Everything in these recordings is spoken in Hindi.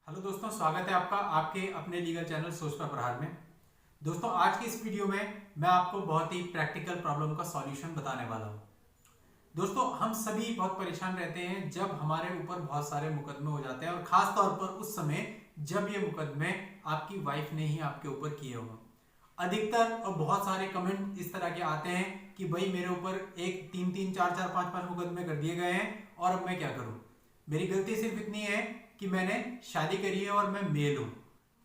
हेलो दोस्तों, स्वागत है आपका आपके अपने लीगल चैनल सोच पर प्रहार में। दोस्तों, आज की इस वीडियो में मैं आपको बहुत ही प्रैक्टिकल प्रॉब्लम का सॉल्यूशन बताने वाला हूं। दोस्तों, हम सभी बहुत परेशान रहते हैं जब हमारे ऊपर बहुत सारे मुकदमे हो जाते हैं और खास तौर पर उस समय जब ये मुकदमे आपकी वाइफ ने ही आपके ऊपर किए हों। अधिकतर और बहुत सारे कमेंट इस तरह के आते हैं कि भाई मेरे ऊपर एक तीन तीन चार चार पांच पांच मुकदमे कर दिए गए हैं और अब मैं क्या करूं। मेरी गलती सिर्फ इतनी है कि मैंने शादी करी है और मैं मेल हूं।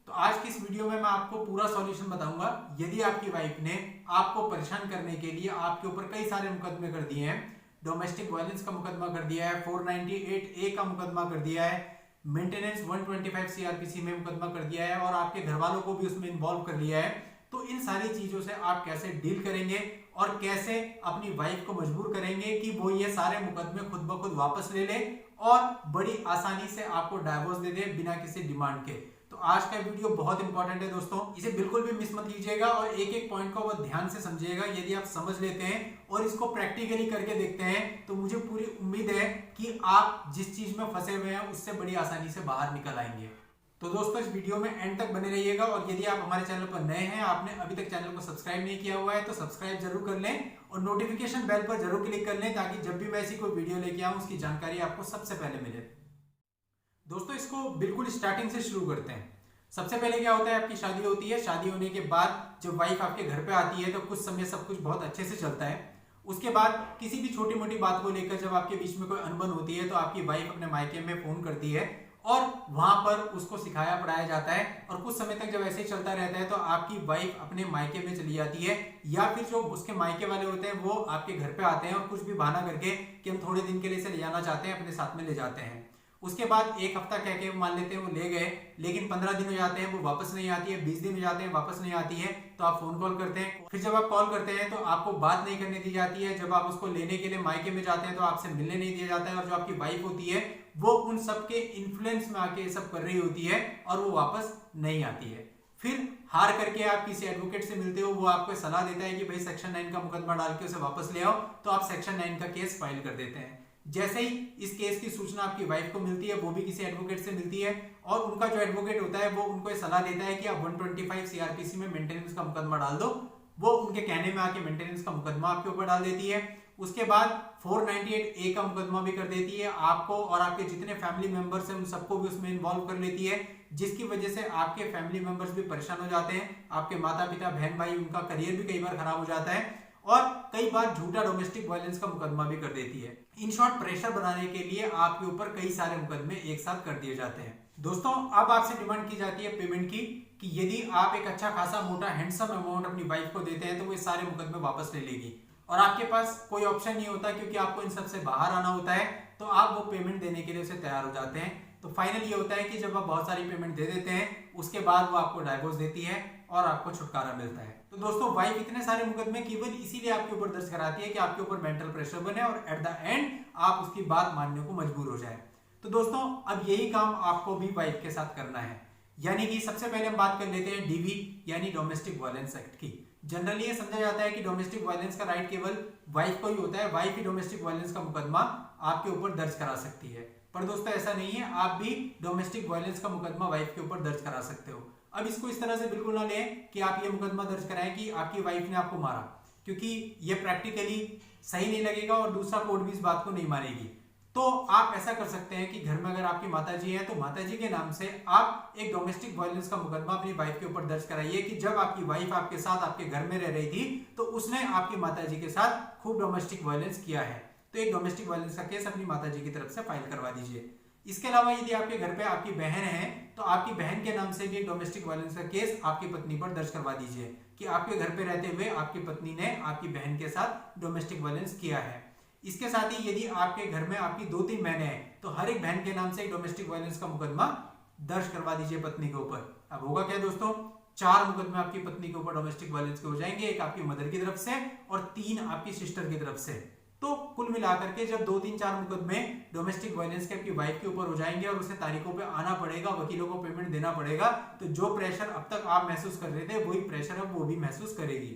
तो आज की इस वीडियो में मैं आपको पूरा सॉल्यूशन बताऊंगा। यदि आपकी वाइफ ने आपको परेशान करने के लिए आपके ऊपर कई सारे मुकदमे कर दिए हैं, डोमेस्टिक वायलेंस का मुकदमा कर दिया है, 498A का मुकदमा कर दिया है, मेंटेनेंस 125 सीआरपीसी में मुकदमा कर दिया है और आपके घर वालों को भी उसमें इन्वॉल्व कर लिया है, तो इन सारी चीजों से आप कैसे डील करेंगे और कैसे अपनी वाइफ को मजबूर करेंगे कि वो ये सारे मुकदमे खुद ब खुद वापस ले ले और बड़ी आसानी से आपको डाइवोर्स दे दे बिना किसी डिमांड के। तो आज का वीडियो बहुत इंपॉर्टेंट है दोस्तों, इसे बिल्कुल भी मिस मत कीजिएगा और एक एक पॉइंट को बहुत ध्यान से समझिएगा। यदि आप समझ लेते हैं और इसको प्रैक्टिकली करके देखते हैं तो मुझे पूरी उम्मीद है कि आप जिस चीज में फंसे हुए हैं उससे बड़ी आसानी से बाहर निकल आएंगे। तो दोस्तों, इस वीडियो में एंड तक बने रहिएगा और यदि आप हमारे चैनल पर नए हैं, आपने अभी तक चैनल को सब्सक्राइब नहीं किया हुआ है तो सब्सक्राइब जरूर कर लें और नोटिफिकेशन बेल पर जरूर क्लिक कर लें ताकि जब भी मैं ऐसी कोई वीडियो लेके आऊं उसकी जानकारी आपको सबसे पहले मिले। दोस्तों, इसको बिल्कुल स्टार्टिंग से शुरू करते हैं। सबसे पहले क्या होता है, आपकी शादी होती है। शादी होने के बाद जब वाइफ आपके घर पे आती है तो कुछ समय सब कुछ बहुत अच्छे से चलता है। उसके बाद किसी भी छोटी मोटी बात को लेकर जब आपके बीच में कोई अनबन होती है तो आपकी वाइफ अपने मायके में फोन करती है और वहां पर उसको सिखाया पढ़ाया जाता है और कुछ समय तक जब ऐसे ही चलता रहता है तो आपकी वाइफ अपने मायके में चली जाती है या फिर जो उसके मायके वाले होते हैं वो आपके घर पे आते हैं और कुछ भी बहाना करके कि हम थोड़े दिन के लिए इसे ले जाना चाहते हैं अपने साथ में ले जाते हैं। उसके बाद एक हफ्ता कह के मान लेते हैं वो ले गए, लेकिन 15 दिन हो जाते हैं वो वापस नहीं आती है, 20 दिन हो जाते हैं वापस नहीं आती है, तो आप फोन कॉल करते हैं। फिर जब आप कॉल करते हैं तो आपको बात नहीं करने दी जाती है। जब आप उसको लेने के लिए मायके में जाते हैं तो आपसे मिलने नहीं दिया जाता है और जो आपकी वाइफ होती है वो उन सबके इन्फ्लुएंस में आके ये सब कर रही होती है और वो वापस नहीं आती है। फिर हार करके आप किसी एडवोकेट से मिलते हो, वो आपको सलाह देता है कि भाई सेक्शन 9 का मुकदमा डाल के उसे वापस ले आओ, तो आप सेक्शन 9 का केस फाइल कर देते हैं। जैसे ही इस केस की सूचना आपकी वाइफ को मिलती है, वो भी किसी एडवोकेट से मिलती है और उनका जो एडवोकेट होता है वो उनको सलाह देता है कि आप 125 सीआरपीसी में मेंटेनेंस का मुकदमा डाल दो। वो उनके कहने में आके मेंटेनेंस का मुकदमा आपके ऊपर डाल देती है। उसके बाद 498A का मुकदमा भी कर देती है, आपको और आपके जितने फैमिली मेंबर्स हैं उन सबको भी उसमें इन्वॉल्व कर लेती है, जिसकी वजह से आपके फैमिली मेंबर्स भी परेशान हो जाते हैं। आपके माता पिता बहन भाई उनका करियर भी कई बार खराब हो जाता है और कई बार झूठा डोमेस्टिक वायलेंस का मुकदमा भी कर देती है। इन शॉर्ट, प्रेशर बनाने के लिए आपके ऊपर कई सारे मुकदमे एक साथ कर दिए जाते हैं। दोस्तों, अब आपसे डिमांड की जाती है पेमेंट की कि यदि आप एक अच्छा खासा मोटा हैंडसम अमाउंट अपनी वाइफ को देते हैं तो वो सारे मुकदमे वापस ले लेगी और आपके पास कोई ऑप्शन नहीं होता क्योंकि आपको इन सब से बाहर आना होता है, तो आप वो पेमेंट देने के लिए उसे तैयार हो जाते हैं। तो फाइनल ये होता है कि जब आप बहुत सारी पेमेंट दे देते हैं उसके बाद वो आपको डाइवोर्स देती है और आपको छुटकारा मिलता है। तो दोस्तों, वाइफ इतने सारे मुकदमे केवल इसीलिए आपके ऊपर दर्ज कराती है कि आपके ऊपर मेंटल प्रेशर बने और एट द एंड आप उसकी बात मानने को मजबूर हो जाए। तो दोस्तों, अब यही काम आपको भी वाइफ के साथ करना है। यानी कि सबसे पहले हम बात कर लेते हैं डीवी यानी डोमेस्टिक वायलेंस एक्ट की। जनरली ये समझा जाता है कि डोमेस्टिक वायलेंस का राइट केवल वाइफ को ही होता है, वाइफ ही डोमेस्टिक वायलेंस का मुकदमा आपके ऊपर दर्ज करा सकती है। पर दोस्तों, ऐसा नहीं है, आप भी डोमेस्टिक वायलेंस का मुकदमा वाइफ के ऊपर दर्ज करा सकते हो। अब इसको इस तरह से बिल्कुल ना लें कि आप ये मुकदमा दर्ज कराएं कि आपकी वाइफ ने आपको मारा, क्योंकि ये प्रैक्टिकली सही नहीं लगेगा और दूसरा कोर्ट भी इस बात को नहीं मानेगी। तो आप ऐसा कर सकते हैं कि घर में अगर आपकी माताजी है तो माताजी के नाम से आप एक डोमेस्टिक वायलेंस का मुकदमा अपनी वाइफ के ऊपर दर्ज कराइए कि जब आपकी वाइफ आपके साथ आपके घर में रह रही थी तो उसने आपकी माताजी के साथ खूब डोमेस्टिक वायलेंस किया है, तो एक डोमेस्टिक वायलेंस का केस अपनी माताजी की तरफ से फाइल करवा दीजिए। इसके अलावा यदि आपके घर पे आपकी बहन है तो आपकी बहन के नाम से भी एक डोमेस्टिक वायलेंस का केस आपकी पत्नी पर दर्ज करवा दीजिए कि आपके घर पे रहते हुए आपकी पत्नी ने आपकी बहन के साथ डोमेस्टिक वायलेंस किया है। इसके साथ ही यदि आपके घर में आपकी 2-3 बहनें हैं तो हर एक बहन के नाम से एक डोमेस्टिक वायलेंस का मुकदमा दर्ज करवा दीजिए पत्नी के ऊपर। अब होगा क्या दोस्तों, 4 मुकदमे आपकी पत्नी के ऊपर डोमेस्टिक वायलेंस के हो जाएंगे, एक आपकी मदर की तरफ से और 3 आपकी सिस्टर की तरफ से। तो कुल मिलाकर के जब 2-3-4 मुकदमे डोमेस्टिक वायलेंस के आपकी वाइफ के ऊपर हो जाएंगे और उसे तारीखों पे आना पड़ेगा, वकीलों को पेमेंट देना पड़ेगा, तो जो प्रेशर अब तक आप महसूस कर रहे थे वही प्रेशर अब वो भी महसूस करेगी।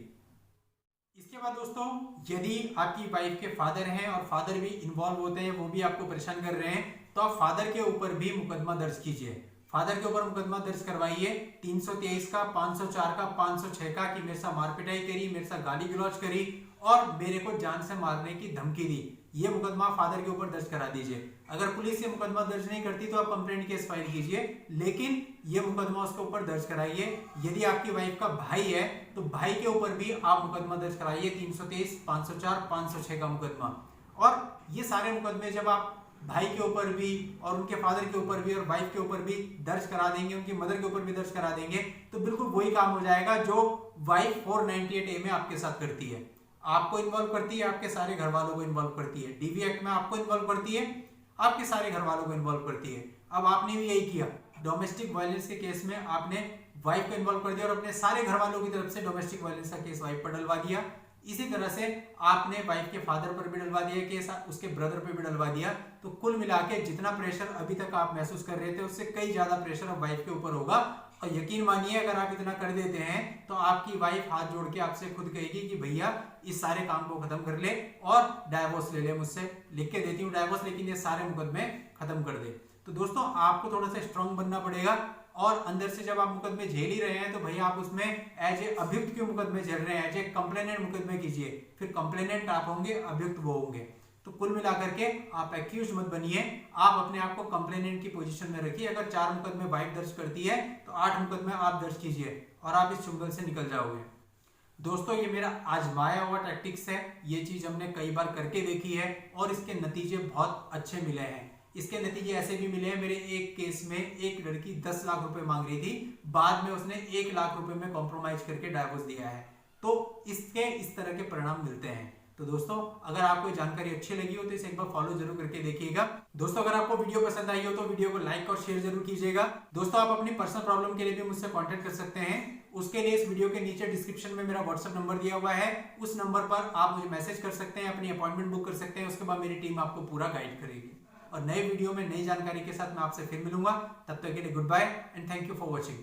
इसके बाद दोस्तों, यदि आपकी वाइफ के फादर हैं और फादर भी इन्वॉल्व होते हैं, वो भी आपको परेशान कर रहे हैं, तो आप फादर के ऊपर भी मुकदमा दर्ज कीजिए। फादर के ऊपर मुकदमा दर्ज करवाइए 323 का, 504 का, 506 का कि मेरे साथ मारपिटाई करी, मेरे साथ गाली गलौज करी और मेरे को जान से मारने की धमकी दी। ये मुकदमा फादर के ऊपर दर्ज करा दीजिए। अगर पुलिस ये मुकदमा दर्ज नहीं करती तो आप कंप्लेंट केस फाइल कीजिए, लेकिन ये मुकदमा उसके ऊपर दर्ज कराइए। यदि आपकी वाइफ का भाई है तो भाई के ऊपर भी आप मुकदमा दर्ज कराइए 323, 504, 506 का मुकदमा। और ये सारे मुकदमे जब आप भाई के ऊपर भी और उनके फादर के ऊपर भी और वाइफ के ऊपर भी दर्ज करा देंगे, उनकी मदर के ऊपर भी दर्ज करा देंगे, तो बिल्कुल वही काम हो जाएगा जो वाइफ 498A में आपके साथ करती है। आपको इन्वॉल्व करती है, आपके सारे घर वालों को इन्वॉल्व करती है। डीवी एक्ट में आपको इन्वॉल्व करती है, आपके सारे घर वालों को इन्वॉल्व करती है। अब आपने भी यही किया, डोमेस्टिक वायलेंस के केस में आपने वाइफ को इन्वॉल्व कर दिया और अपने सारे घर वालों की तरफ से डोमेस्टिक वायलेंस का केस वाइफ पर डलवा दिया। इसी तरह से आपने वाइफ के फादर पर भी डलवा दिया केस, उसके ब्रदर पर भी डलवा दिया। तो कुल मिला के जितना प्रेशर अभी तक आप महसूस कर रहे थे उससे कई ज्यादा प्रेशर अब वाइफ के ऊपर होगा। और यकीन मानिए अगर आप इतना कर देते हैं तो आपकी वाइफ हाथ जोड़ के आपसे खुद कहेगी कि भैया इस सारे काम को खत्म कर ले और डाइवोर्स ले ले, मुझसे लिख के देती हूँ डाइवोर्स, लेकिन ये सारे मुकदमे खत्म कर दे। तो दोस्तों आपको थोड़ा सा स्ट्रांग बनना पड़ेगा और अंदर से जब आप मुकदमे झेल ही रहे हैं तो भैया आप उसमें एज ए अभियुक्त के मुकदमे झेल रहे हैं, एज ए कंप्लेनेंट मुकदमे कीजिए। फिर कंप्लेनेंट आप होंगे, अभियुक्त वो होंगे। तो कुल मिलाकर के आप एक्यूज मत बनिए, आप अपने आप को कंप्लेनेंट की पोजीशन में रखिए। अगर 4 मुकदमे वाइफ दर्ज करती है तो 8 मुकदमे आप दर्ज कीजिए और आप इस चुंगल से निकल जाओगे। दोस्तों ये मेरा आजमाया हुआ टैक्टिक्स है, ये चीज हमने कई बार करके देखी है और इसके नतीजे बहुत अच्छे मिले हैं। इसके नतीजे ऐसे भी मिले हैं, मेरे एक केस में एक लड़की 10 लाख रुपए मांग रही थी, बाद में उसने 1 लाख रुपए में कॉम्प्रोमाइज करके डाइवोर्स दिया है। तो इसके इस तरह के परिणाम मिलते हैं। तो दोस्तों अगर आपको जानकारी अच्छी लगी हो तो इसे एक बार फॉलो जरूर करके देखिएगा। दोस्तों अगर आपको वीडियो पसंद आई हो तो वीडियो को लाइक और शेयर जरूर कीजिएगा। दोस्तों आप अपनी पर्सनल प्रॉब्लम के लिए भी मुझसे कांटेक्ट कर सकते हैं। उसके लिए इस वीडियो के नीचे डिस्क्रिप्शन में मेरा व्हाट्सएप नंबर दिया हुआ है, उस नंबर पर आप मुझे मैसेज कर सकते हैं, अपनी अपॉइंटमेंट बुक कर सकते हैं। उसके बाद मेरी टीम आपको पूरा गाइड करेगी और नए वीडियो में नई जानकारी के साथ मैं आपसे फिर मिलूंगा। तब तक के लिए goodbye and thank you for watching.